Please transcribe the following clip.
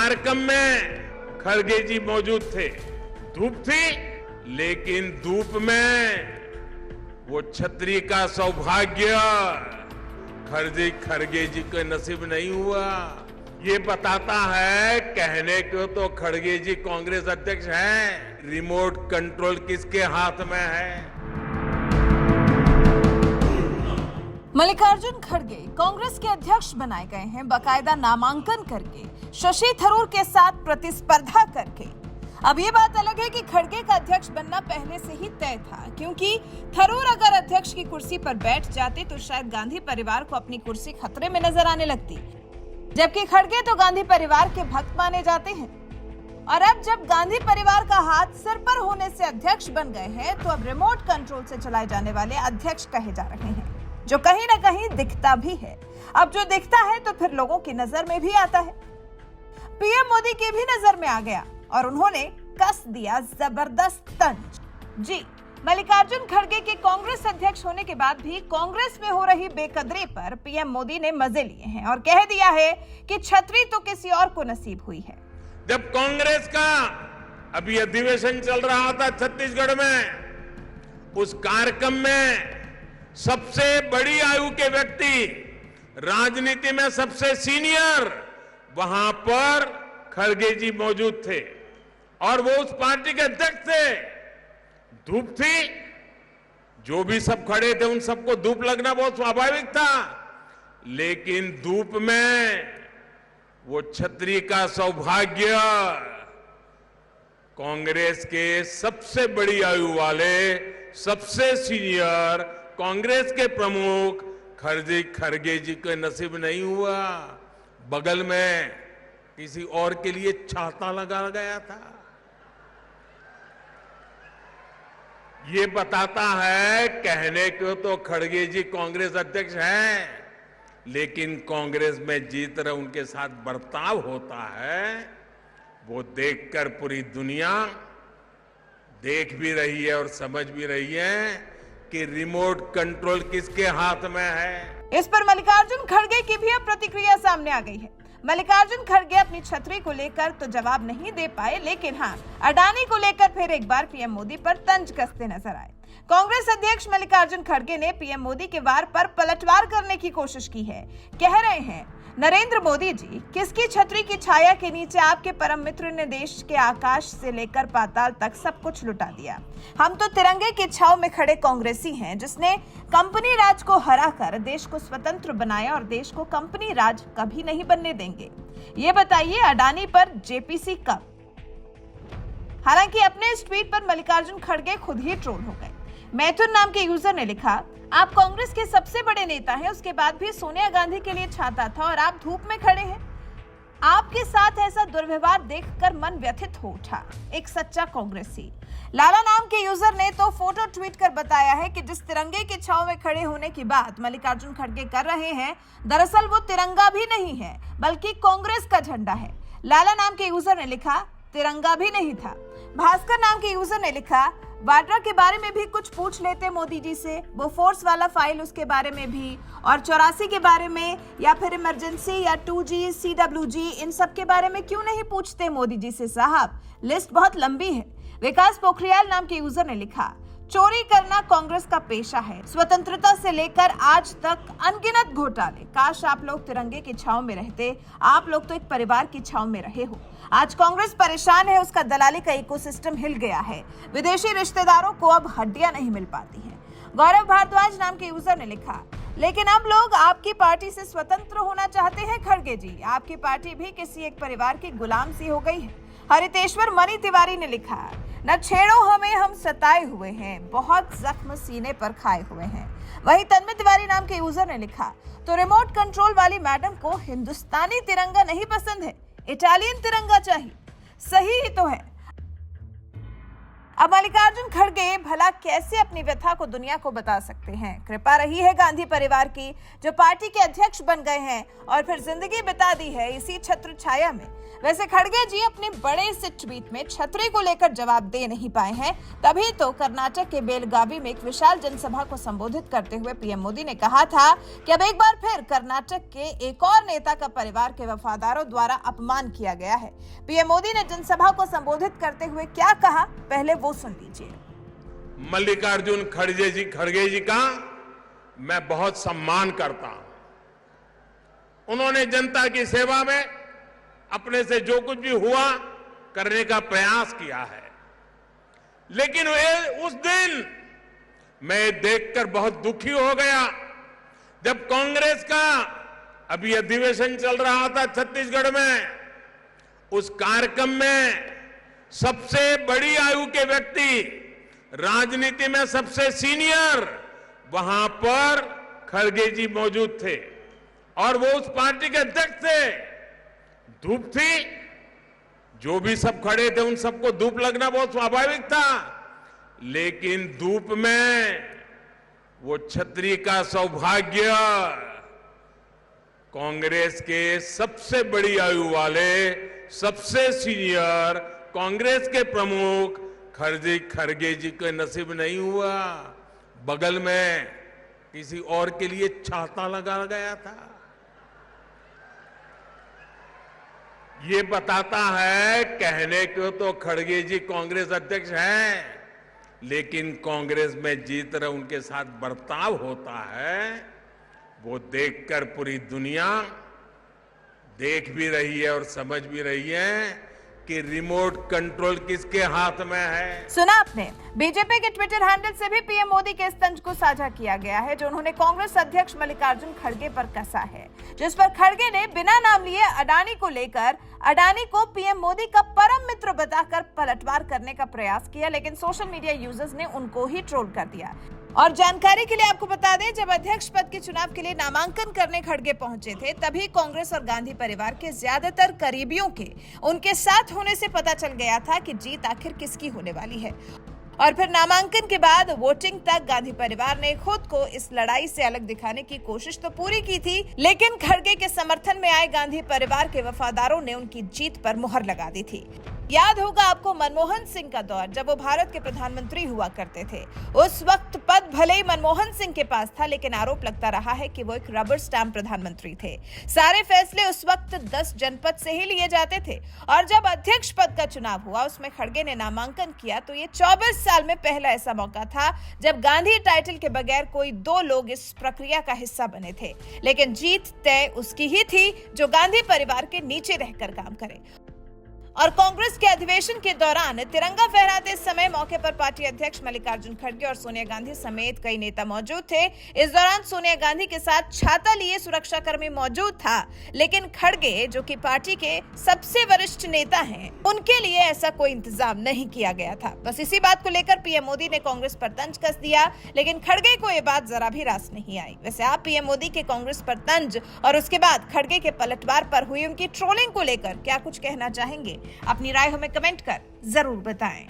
कार्यक्रम में खड़गे जी मौजूद थे। धूप थी, लेकिन धूप में वो छतरी का सौभाग्य खड़गे जी के नसीब नहीं हुआ। ये बताता है, कहने को तो खड़गे जी कांग्रेस अध्यक्ष हैं, रिमोट कंट्रोल किसके हाथ में है। मल्लिकार्जुन खड़गे कांग्रेस के अध्यक्ष बनाए गए हैं, बाकायदा नामांकन करके, शशि थरूर के साथ प्रतिस्पर्धा करके। अब ये बात अलग है कि खड़गे का अध्यक्ष बनना पहले से ही तय था, क्योंकि थरूर अगर अध्यक्ष की कुर्सी पर बैठ जाते तो शायद गांधी परिवार को अपनी कुर्सी खतरे में नजर आने लगती, जबकि खड़गे तो गांधी परिवार के भक्त माने जाते हैं। और अब जब गांधी परिवार का हाथ सिर पर होने से अध्यक्ष बन गए हैं, तो अब रिमोट कंट्रोल से चलाए जाने वाले अध्यक्ष कहे जा रहे हैं, जो कहीं ना कहीं दिखता भी है। अब जो दिखता है तो फिर लोगों की नजर में भी आता है। पीएम मोदी की भी नजर में आ गया और उन्होंने कस दिया जबरदस्त तंज। जी, मल्लिकार्जुन खड़गे के कांग्रेस अध्यक्ष होने के बाद भी कांग्रेस में हो रही बेकदरी पर पीएम मोदी ने मजे लिए हैं और कह दिया है कि छतरी तो किसी और को नसीब हुई है। जब कांग्रेस का अभी अधिवेशन चल रहा था छत्तीसगढ़ में, उस कार्यक्रम में सबसे बड़ी आयु के व्यक्ति, राजनीति में सबसे सीनियर, वहां पर खड़गे जी मौजूद थे और वो उस पार्टी के अध्यक्ष थे। धूप थी, जो भी सब खड़े थे उन सबको धूप लगना बहुत स्वाभाविक था, लेकिन धूप में वो छतरी का सौभाग्य कांग्रेस के सबसे बड़ी आयु वाले, सबसे सीनियर कांग्रेस के प्रमुख खड़गे जी के नसीब नहीं हुआ। बगल में किसी और के लिए छाता लगा गया था। ये बताता है, कहने को तो खड़गे जी कांग्रेस अध्यक्ष हैं, लेकिन कांग्रेस में जिस तरह उनके साथ बर्ताव होता है, वो देखकर पूरी दुनिया देख भी रही है और समझ भी रही है कि रिमोट कंट्रोल किसके हाथ में है। इस पर मल्लिकार्जुन खड़गे की भी अब प्रतिक्रिया सामने आ गई है। मल्लिकार्जुन खड़गे अपनी छतरी को लेकर तो जवाब नहीं दे पाए, लेकिन हाँ, अडानी को लेकर फिर एक बार पीएम मोदी पर तंज कसते नजर आए। कांग्रेस अध्यक्ष मल्लिकार्जुन खड़गे ने पीएम मोदी के वार पर पलटवार करने की कोशिश की है। कह रहे हैं, नरेंद्र मोदी जी, किसकी छतरी की छाया के नीचे आपके परम मित्र ने देश के आकाश से लेकर पाताल तक सब कुछ लुटा दिया। हम तो तिरंगे की छाव में खड़े कांग्रेसी हैं, जिसने कंपनी राज को हराकर देश को स्वतंत्र बनाया और देश को कंपनी राज कभी नहीं बनने देंगे। ये बताइए, अडानी पर जेपीसी कब? हालांकि अपने इस ट्वीट पर मल्लिकार्जुन खड़गे खुद ही ट्रोल हो गए। मैथुन नाम के यूजर ने लिखा, आप कांग्रेस के सबसे बड़े नेता हैं, उसके बाद भी सोनिया गांधी के लिए छाता था और आप धूप में खड़े हैं। आपके साथ ऐसा दुर्व्यवहार देखकर मन व्यथित हो उठा। एक सच्चा कांग्रेसी। लाला नाम के यूजर ने तो फोटो ट्वीट कर बताया है कि जिस तिरंगे की छाव में खड़े होने की बात मल्लिकार्जुन खड़गे कर रहे हैं, दरअसल वो तिरंगा भी नहीं है, बल्कि कांग्रेस का झंडा है। लाला नाम के यूजर ने लिखा, तिरंगा भी नहीं था। भास्कर नाम के यूजर ने लिखा, वाड्रा के बारे में भी कुछ पूछ लेते मोदी जी से, वो फोर्स वाला फाइल उसके बारे में भी, और 84 के बारे में, या फिर इमरजेंसी या 2G, CWG, इन सब के बारे में क्यों नहीं पूछते मोदी जी से साहब, लिस्ट बहुत लंबी है। विकास पोखरियाल नाम के यूजर ने लिखा, चोरी करना कांग्रेस का पेशा है, स्वतंत्रता से लेकर आज तक अनगिनत घोटाले। काश आप लोग तिरंगे की छाव में रहते, आप लोग तो एक परिवार की छाव में रहे हो। आज कांग्रेस परेशान है, उसका दलाली का इकोसिस्टम हिल गया है, विदेशी रिश्तेदारों को अब हड्डियां नहीं मिल पाती हैं। गौरव भारद्वाज नाम के यूजर ने लिखा, लेकिन अब लोग आपकी पार्टी से स्वतंत्र होना चाहते हैं खड़गे जी, आपकी पार्टी भी किसी एक परिवार की गुलाम सी हो गई है। हरितेश्वर मणि तिवारी ने लिखा, न छेड़ो हमें, हम सताए हुए हैं, बहुत जख्म सीने पर खाए हुए हैं। वहीं तन्मय तिवारी नाम के यूजर ने लिखा, तो रिमोट कंट्रोल वाली मैडम को हिंदुस्तानी तिरंगा नहीं पसंद है, इटालियन तिरंगा चाहिए। सही ही तो है। अब मल्लिकार्जुन खड़गे भला कैसे अपनी व्यथा को दुनिया को बता सकते हैं? कृपा रही है गांधी परिवार की, जो पार्टी के अध्यक्ष बन गए हैं और फिर जिंदगी बिता दी है इसी छत्र छाया में। वैसे खड़गे जी अपने बड़े से ट्वीट में छतरी को लेकर जवाब दे नहीं पाए हैं। तभी तो कर्नाटक के बेलगावी में एक विशाल जनसभा को संबोधित करते हुए पीएम मोदी ने कहा था कि अब एक बार फिर कर्नाटक के एक और नेता का परिवार के वफादारों द्वारा अपमान किया गया है। पीएम मोदी ने जनसभा को संबोधित करते हुए क्या कहा, पहले वो सुन लीजिए। मल्लिकार्जुन खड़गे जी का मैं बहुत सम्मान करता हूं। उन्होंने जनता की सेवा में अपने से जो कुछ भी हुआ करने का प्रयास किया है, लेकिन उस दिन मैं देखकर बहुत दुखी हो गया जब कांग्रेस का अभी अधिवेशन चल रहा था छत्तीसगढ़ में। उस कार्यक्रम में सबसे बड़ी आयु के व्यक्ति, राजनीति में सबसे सीनियर, वहां पर खड़गे जी मौजूद थे और वो उस पार्टी के अध्यक्ष थे। धूप थी, जो भी सब खड़े थे उन सबको धूप लगना बहुत स्वाभाविक था, लेकिन धूप में वो छतरी का सौभाग्य कांग्रेस के सबसे बड़ी आयु वाले, सबसे सीनियर कांग्रेस के प्रमुख खड़गे जी के नसीब नहीं हुआ। बगल में किसी और के लिए छाता लगा गया था। ये बताता है, कहने को तो खड़गे जी कांग्रेस अध्यक्ष हैं, लेकिन कांग्रेस में जिस तरह उनके साथ बर्ताव होता है वो देखकर पूरी दुनिया देख भी रही है और समझ भी रही है कि रिमोट कंट्रोल किसके हाथ में है। सुना आपने, बीजेपी के ट्विटर हैंडल से भी पीएम मोदी के इस तंज को साझा किया गया है जो उन्होंने कांग्रेस अध्यक्ष मल्लिकार्जुन खड़गे पर कसा है, जिस पर खड़गे ने बिना नाम लिए अडानी को लेकर अडानी को पीएम मोदी का परम मित्र बताकर पलटवार करने का प्रयास किया, लेकिन सोशल मीडिया यूजर्स ने उनको ही ट्रोल कर दिया। और जानकारी के लिए आपको बता दें, जब अध्यक्ष पद के चुनाव के लिए नामांकन करने खड़गे पहुंचे थे, तभी कांग्रेस और गांधी परिवार के ज्यादातर करीबियों के उनके साथ होने से पता चल गया था कि जीत आखिर किसकी होने वाली है। और फिर नामांकन के बाद वोटिंग तक गांधी परिवार ने खुद को इस लड़ाई से अलग दिखाने की कोशिश तो पूरी की थी, लेकिन खड़गे के समर्थन में आए गांधी परिवार के वफादारों ने उनकी जीत पर मुहर लगा दी थी। याद होगा आपको मनमोहन सिंह का दौर, जब वो भारत के प्रधानमंत्री हुआ करते थे। उस वक्त पद भले ही मनमोहन सिंह के पास था, लेकिन आरोप लगता रहा है कि वो एक रबर स्टैंप प्रधानमंत्री थे। सारे फैसले उस वक्त 10 जनपद से ही लिए जाते थे और जब अध्यक्ष पद का चुनाव हुआ, उसमें खड़गे ने नामांकन किया तो ये 24 साल में पहला ऐसा मौका था जब गांधी टाइटल के बगैर कोई 2 लोग इस प्रक्रिया का हिस्सा बने थे। लेकिन जीत तय उसकी ही थी जो गांधी परिवार के नीचे रहकर काम करे। और कांग्रेस के अधिवेशन के दौरान तिरंगा फहराते समय मौके पर पार्टी अध्यक्ष मल्लिकार्जुन खड़गे और सोनिया गांधी समेत कई नेता मौजूद थे। इस दौरान सोनिया गांधी के साथ छाता लिए सुरक्षाकर्मी मौजूद था, लेकिन खड़गे जो कि पार्टी के सबसे वरिष्ठ नेता हैं, उनके लिए ऐसा कोई इंतजाम नहीं किया गया था। बस इसी बात को लेकर पीएम मोदी ने कांग्रेस पर तंज कस दिया, लेकिन खड़गे को ये बात जरा भी रास नहीं आई। वैसे आप पीएम मोदी के कांग्रेस पर तंज और उसके बाद खड़गे के पलटवार पर हुई उनकी ट्रोलिंग को लेकर क्या कुछ कहना चाहेंगे? अपनी राय हमें कमेंट कर जरूर बताएं।